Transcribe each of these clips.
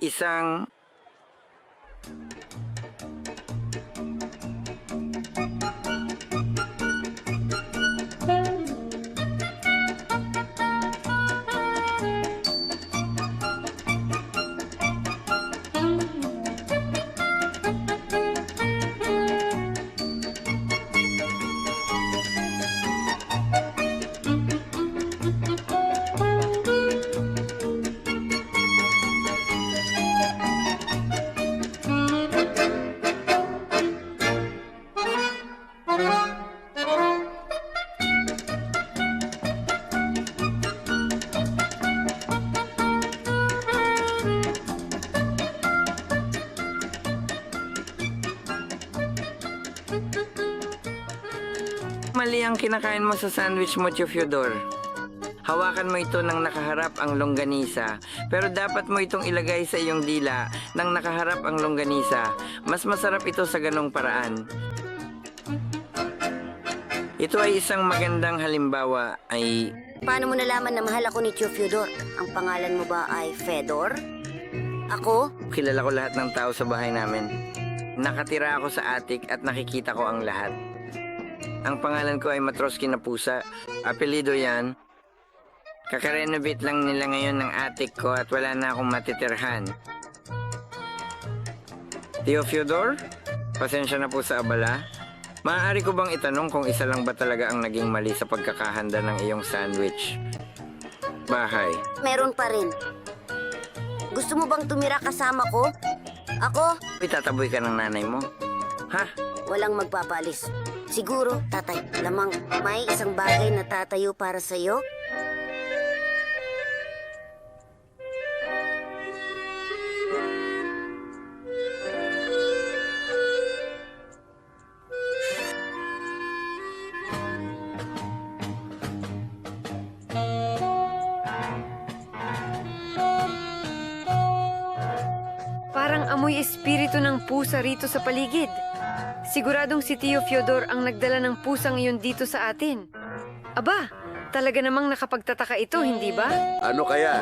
isang... Mali ang kinakain mo sa sandwich mo, Tio Fyodor. Hawakan mo ito nang nakaharap ang longganisa, pero dapat mo itong ilagay sa iyong dila nang nakaharap ang longganisa. Mas masarap ito sa ganong paraan. Ito ay isang magandang halimbawa ay... Paano mo nalaman na mahal ako ni Tio Fyodor? Ang pangalan mo ba ay Fedor? Ako? Kilala ko lahat ng tao sa bahay namin. Nakatira ako sa attic at nakikita ko ang lahat. Ang pangalan ko ay Matroski na pusa. Apelido yan. Kakarenovate lang nila ngayon ng attic ko at wala na akong matitirhan. Tio Fyodor, pasensya na po sa abala. Maaari ko bang itanong kung isa lang ba talaga ang naging mali sa pagkakahanda ng iyong sandwich? Bahay. Meron pa rin. Gusto mo bang tumira kasama ko? Ako? Itataboy ka ng nanay mo? Ha? Walang magpapalis. Siguro, tatay, lamang may isang bagay na tatayo para sa'yo? Parang amoy espiritu ng pusa rito sa paligid. Siguradong si Tio Fyodor ang nagdala ng pusang iyon dito sa atin. Aba, talaga namang nakapagtataka ito, hindi ba? Ano kaya?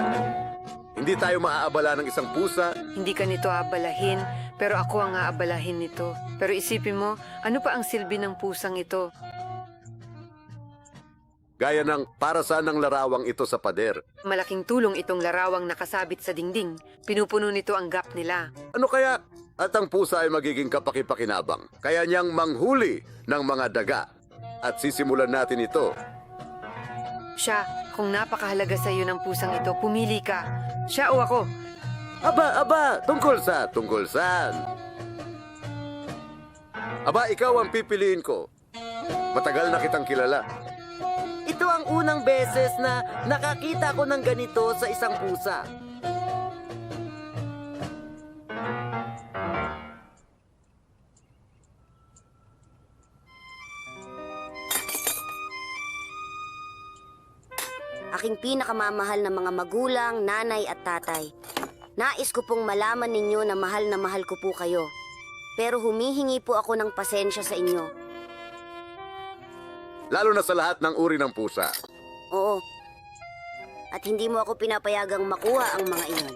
Hindi tayo maaabala ng isang pusa? Hindi ka nito aabalahin, pero ako ang aabalahin nito. Pero isipin mo, ano pa ang silbi ng pusang ito? Gaya ng para saan ang larawang ito sa pader. Malaking tulong itong larawang nakasabit sa dingding. Pinupuno nito ang gap nila. Ano kaya? At ang pusa ay magiging kapakipakinabang. Kaya niyang manghuli ng mga daga. At sisimulan natin ito. Siya, kung napakahalaga sa iyo ng pusang ito, pumili ka. Siya o ako? Aba, tungkol saan? Aba, ikaw ang pipiliin ko. Matagal na kitang kilala. Ito ang unang beses na nakakita ko ng ganito sa isang pusa. Aking pinakamamahal na mga magulang, nanay at tatay. Nais ko pong malaman ninyo na mahal ko po kayo. Pero humihingi po ako ng pasensya sa inyo. Lalo na sa lahat ng uri ng pusa. Oo. At hindi mo ako pinapayagang makuha ang mga iyon.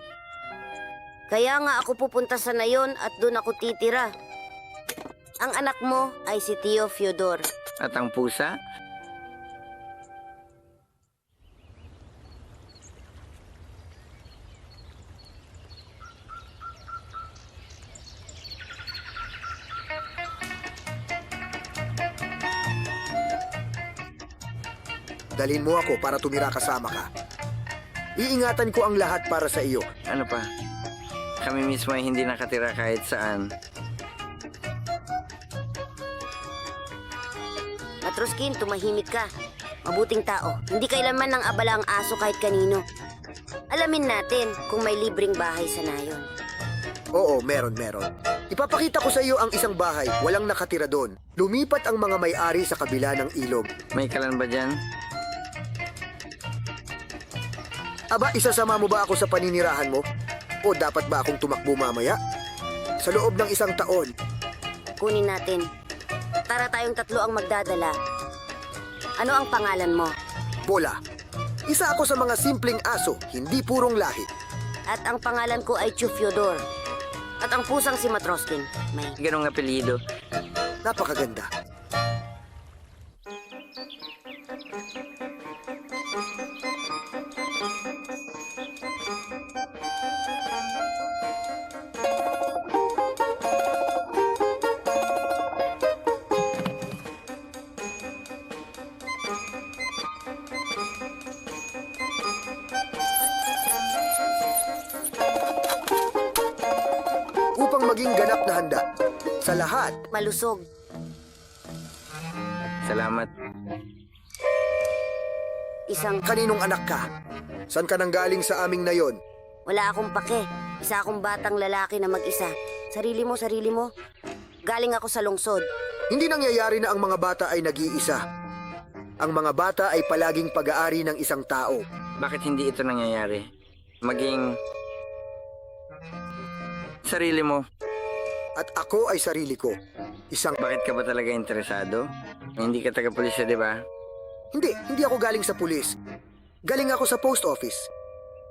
Kaya nga ako pupunta sa nayon at doon ako titira. Ang anak mo ay si Tio Fyodor. At ang pusa? Dalhin mo ako para tumira kasama ka. Iingatan ko ang lahat para sa iyo. Ano pa? Kami mismo ay hindi nakatira kahit saan. Matroskin, tumahimik ka. Mabuting tao. Hindi kailanman ng abala ang aso kahit kanino. Alamin natin kung may libreng bahay sa nayon. Oo, meron. Ipapakita ko sa iyo ang isang bahay, walang nakatira doon. Lumipat ang mga may-ari sa kabila ng ilog. May kalan ba dyan? Aba, isasama mo ba ako sa paninirahan mo? O dapat ba akong tumakbo mamaya? Sa loob ng isang taon. Kunin natin. Tara tayong tatlo ang magdadala. Ano ang pangalan mo? Bola. Isa ako sa mga simpleng aso, hindi purong lahi. At ang pangalan ko ay Chu Fyodor. At ang pusang si Matroskin. May Ganong apelido. Napakaganda. Upang maging ganap na handa sa lahat, malusog. Salamat. Isang kaninong anak ka? San ka nang galing sa aming nayon? wala akong pake. Isa akong batang lalaki na mag-isa. Sarili mo, sarili mo. Galing ako sa lungsod. Hindi nangyayari na ang mga bata ay nag-iisa. Ang mga bata ay palaging pag-aari ng isang tao. Bakit hindi ito nangyayari? Maging sarili mo. At ako ay sarili ko. Isang... Bakit ka ba talaga interesado? Hindi ka taga-pulisya, di ba? Hindi ako galing sa pulis. Galing ako sa post office.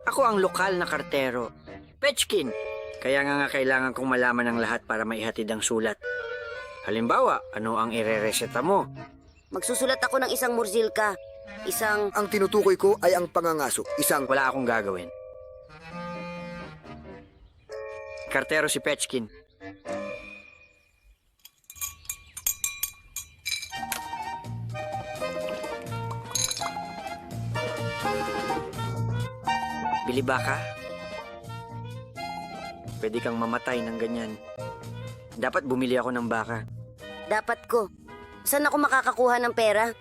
Ako ang lokal na kartero. Pechkin. Kaya nga kailangan kong malaman ang lahat para maihatid ang sulat. Halimbawa, ano ang irereseta mo? Magsusulat ako ng isang murzilka. Isang... Ang tinutukoy ko ay ang pangangaso. Isang... Wala akong gagawin. Kartero si Pechkin. Bili baka? Pwede kang mamatay ng ganyan. Dapat bumili ako ng baka. Dapat ko. Saan ako makakakuha ng pera?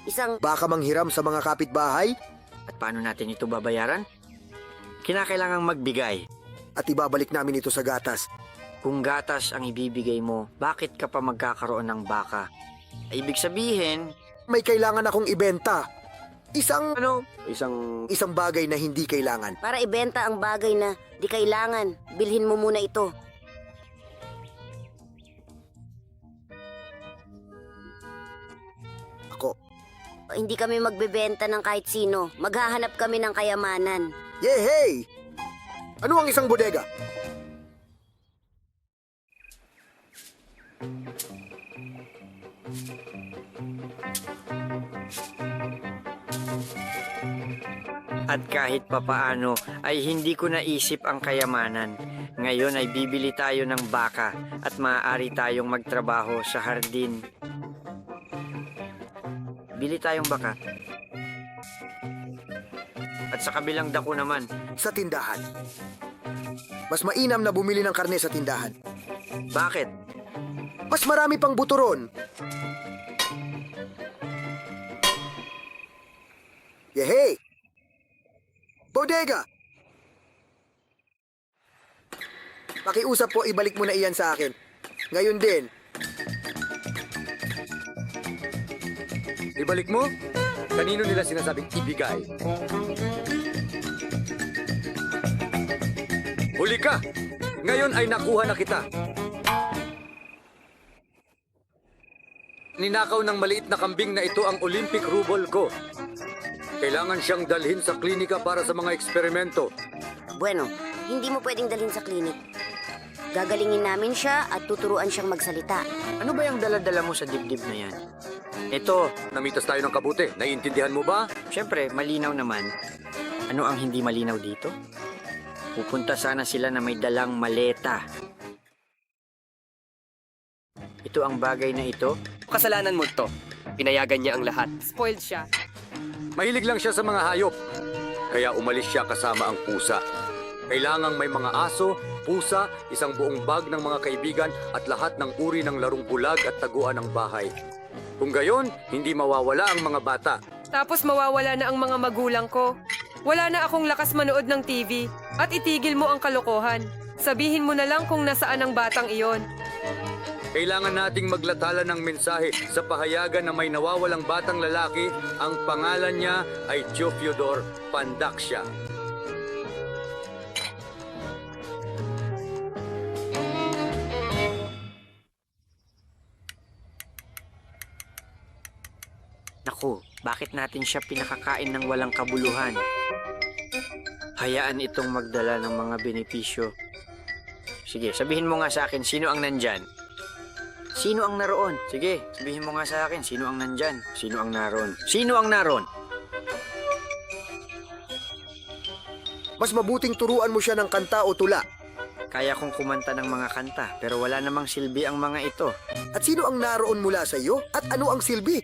Isang... Baka manghiram sa mga kapitbahay At paano natin ito babayaran? Kinakailangang magbigay. at ibabalik namin ito sa gatas. Kung gatas ang ibibigay mo, bakit ka pa magkakaroon ng baka? Ibig sabihin, May kailangan akong ibenta. Isang Isang bagay na hindi kailangan. Para ibenta ang bagay na di kailangan, bilhin mo muna ito. Ako. Hindi kami magbebenta ng kahit sino. Maghahanap kami ng kayamanan. Yehey! Ano ang isang bodega? At kahit papaano ay hindi ko naisip ang kayamanan. Ngayon ay bibili tayo ng baka at maaari tayong magtrabaho sa hardin. Bili tayong baka. At sa kabilang dako naman, Sa tindahan. Mas mainam na bumili ng karne sa tindahan. bakit? Mas marami pang buturon. Yehey! Bodega! Pakiusap po, ibalik mo na iyan sa akin. Ngayon din. Ibalik mo? Kanino nila sinasabing ibigay? Huli ka! Ngayon ay nakuha na kita. Ninakaw ng maliit na kambing na ito ang Olympic ruble ko. Kailangan siyang dalhin sa klinika para sa mga eksperimento. Bueno, hindi mo pwedeng dalhin sa klinik. Gagalingin namin siya at tuturuan siyang magsalita. Ano ba yung dala-dala mo sa dibdib na yan? Ito, Namitas tayo ng kabuti. Naiintindihan mo ba? syempre, malinaw naman. Ano ang hindi malinaw dito? Pupunta sana sila na may dalang maleta. Ito ang bagay na ito. Kasalanan mo to. Pinayagan niya ang lahat. Spoiled siya. Mahilig lang siya sa mga hayop. Kaya umalis siya kasama ang pusa. Kailangang may mga aso, pusa, isang buong bag ng mga kaibigan at lahat ng uri ng larong bulag at taguan ng bahay. Kung gayon, hindi mawawala ang mga bata. Tapos mawawala na ang mga magulang ko. Wala na akong lakas manood ng TV. At itigil mo ang kalokohan. Sabihin mo na lang kung nasaan ang batang iyon. Kailangan nating maglathala ng mensahe sa pahayagan na may nawawalang batang lalaki. Ang pangalan niya ay Chu Fyodor Pandaksya. Naku, bakit natin siya pinakakain ng walang kabuluhan? Hayaan itong magdala ng mga benepisyo. Sige, sabihin mo nga sa akin, sino ang nandyan? Sino ang naroon? Sige, sabihin mo nga sa akin, sino ang nandyan? Sino ang naroon? Sino ang naroon? Mas mabuting turuan mo siya ng kanta o tula. Kaya kong kumanta ng mga kanta, pero wala namang silbi ang mga ito. At sino ang naroon mula sa iyo? At ano ang silbi?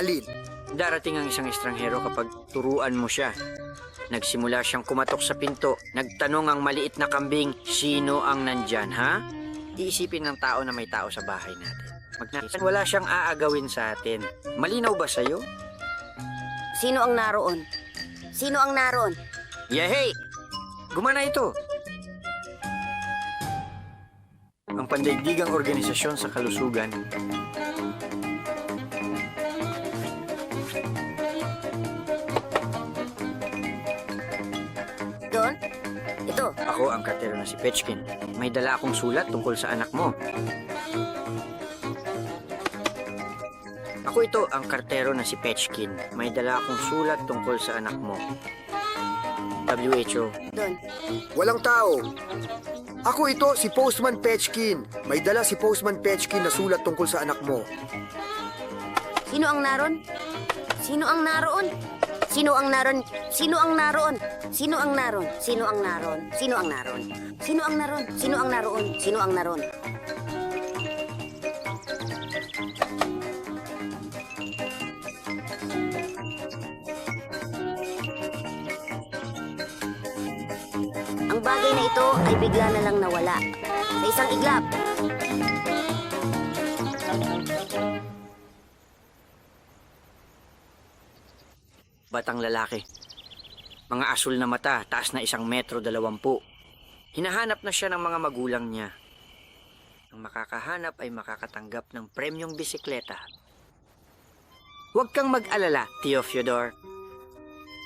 Alin? Darating ang isang estranghero kapag turuan mo siya. Nagsimula siyang kumatok sa pinto. Nagtanong ang maliit na kambing, sino ang nandyan, ha? Iisipin ng tao na may tao sa bahay natin. Wala siyang aagawin sa atin. Malinaw ba sa'yo? Sino ang naroon? Sino ang naroon? Yehey! Gumana ito! Ang pandaigdigang organisasyon sa kalusugan. Doon? Ito. Ako ang kartero na si Petchkin. May dala akong sulat tungkol sa anak mo. Ako ito ang kartero na si Petchkin. May dala akong sulat tungkol sa anak mo. WHO. Doon. Walang tao. Ako ito, si Postman Petchkin. May dala si Postman Petchkin na sulat tungkol sa anak mo. Sino ang naroon? Sino ang naroon? Sino ang naroon? Sino ang naroon? Sino ang naroon? Sino ang naroon? Sino ang naroon? Sino ang naroon? Sino ang naroon? Sino ang naroon? Ang bagay na ito ay bigla na lang nawala. Sa isang iglap. Batang lalaki. Mga asul na mata, taas na 1.20 m. Hinahanap na siya ng mga magulang niya. Ang makakahanap ay makakatanggap ng premyong bisikleta. Huwag kang mag-alala, Tio Fyodor.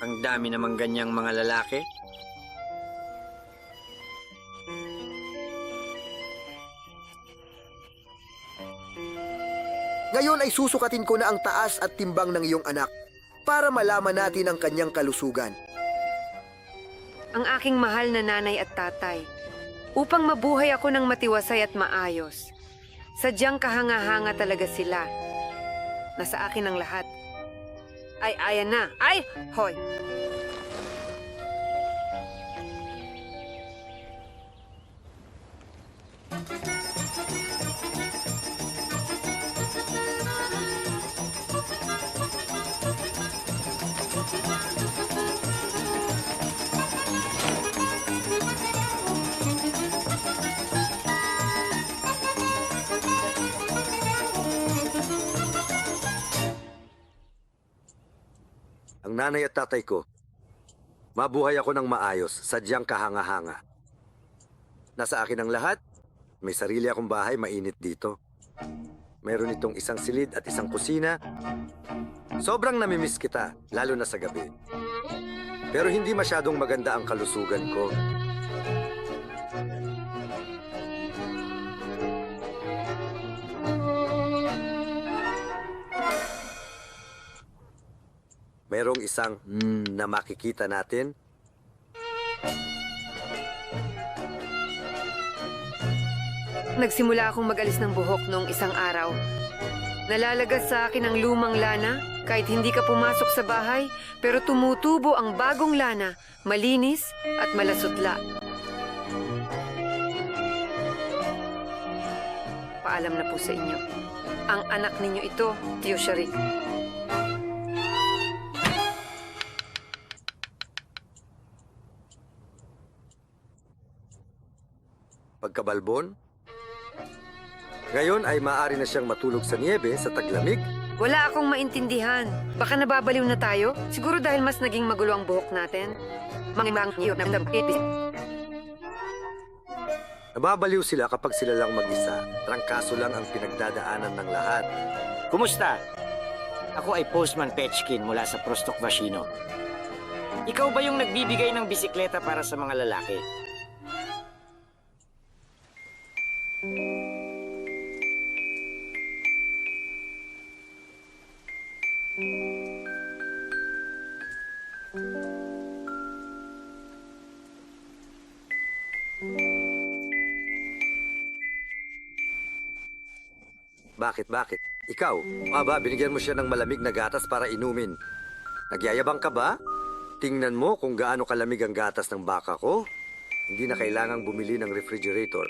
Ang dami namang ganyang mga lalaki. Ngayon ay susukatin ko na ang taas at timbang ng iyong anak para malaman natin ang kanyang kalusugan. Ang aking mahal na nanay at tatay, upang mabuhay ako ng matiwasay at maayos. Sadyang kahanga-hanga talaga sila. Nasa akin ang lahat. Ay, ayan na. Ay, hoy! Ang nanay at tatay ko, mabuhay ako ng maayos, sadyang kahanga-hanga. Nasa akin ang lahat, may sarili akong bahay, mainit dito. Meron itong isang silid at isang kusina. Sobrang namimiss kita, lalo na sa gabi. Pero hindi masyadong maganda ang kalusugan ko. Merong isang na makikita natin. Nagsimula akong mag-alis ng buhok noong isang araw. Nalalagas sa akin ang lumang lana kahit hindi ka pumasok sa bahay, pero tumutubo ang bagong lana, malinis at malasutla. Paalam na po sa inyo. Ang anak ninyo ito, Tio Sharik. Pagkabalbon, ngayon ay maaari na siyang matulog sa niebe sa taglamig. Wala akong maintindihan. Baka nababaliw na tayo? Siguro dahil mas naging magulo ang buhok natin. Nababaliw sila kapag sila lang mag-isa. Trangkaso lang ang pinagdadaanan ng lahat. Kumusta? Ako ay Postman Petchkin mula sa Prostok Vashino. Ikaw ba yung nagbibigay ng bisikleta para sa mga lalaki? Bakit? Ikaw, binigyan mo siya ng malamig na gatas para inumin. Nagyayabang ka ba? Tingnan mo kung gaano kalamig ang gatas ng baka ko. Hindi na kailangang bumili ng refrigerator.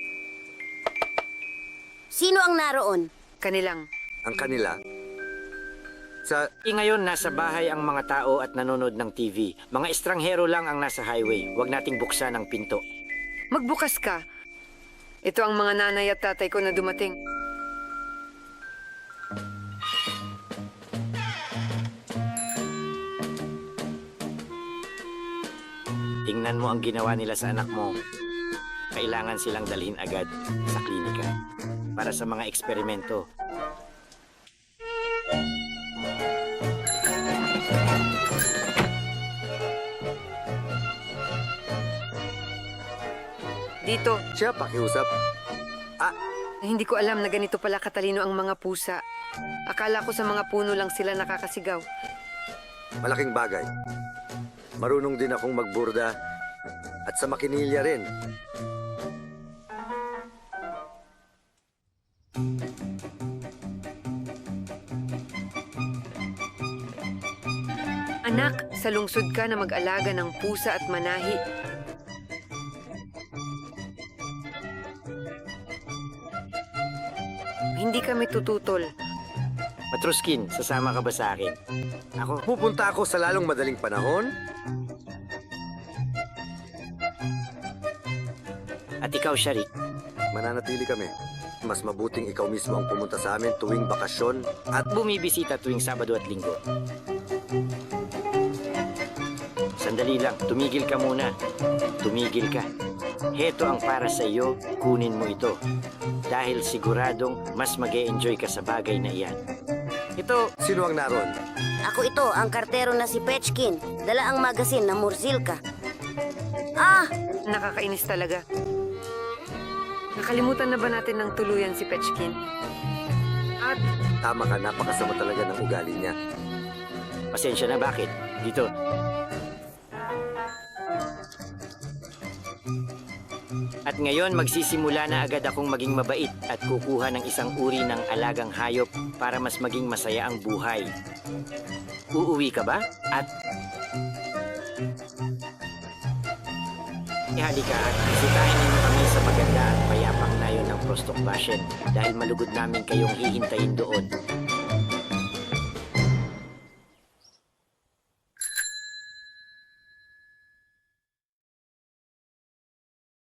Sino ang naroon? Kanilang. Ang kanila, sa Ngayon, nasa bahay ang mga tao at nanonood ng TV. Mga estranghero lang ang nasa highway. Huwag nating buksan ang pinto. Magbukas ka. Ito ang mga nanay at tatay ko na dumating. Tingnan mo ang ginawa nila sa anak mo. Kailangan silang dalhin agad sa klinika para sa mga eksperimento. Dito, siya pakiusap. hindi ko alam na ganito pala katalino ang mga pusa. Akala ko sa mga puno lang sila nakakasigaw. Malaking bagay. Marunong din akong magburda at sa makinilya rin. Anak, sa lungsod ka na mag-alaga ng pusa at manahi. Hindi kami tututol. Matroskin, sasama ka ba sa akin? Ako, Pupunta ako sa lalong madaling panahon. at ikaw, Sharik. Mananatili kami. Mas mabuting ikaw mismo ang pumunta sa amin tuwing bakasyon at Bumibisita tuwing Sabado at Linggo. Sandali lang, tumigil ka muna. Tumigil ka. Heto ang para sa iyo, kunin mo ito. Dahil siguradong mas mag-e-enjoy ka sa bagay na iyan. Ito, sino ang naroon? Ako ito, ang kartero na si Petchkin. Dala ang magasin na Mursilka. Ah! Nakakainis talaga. Nakalimutan na ba natin ng tuluyan si Petchkin? At Tama ka, napakasama talaga ng ugali niya. pasensya na, bakit? Dito. At ngayon, magsisimula na agad akong maging mabait at kukuha ng isang uri ng alagang hayop para mas maging masaya ang buhay. Uuwi ka ba? At halika at bisitahin ninyo kami sa maganda at payapang nayon ng Prostokvashen dahil malugod namin kayong hihintayin doon.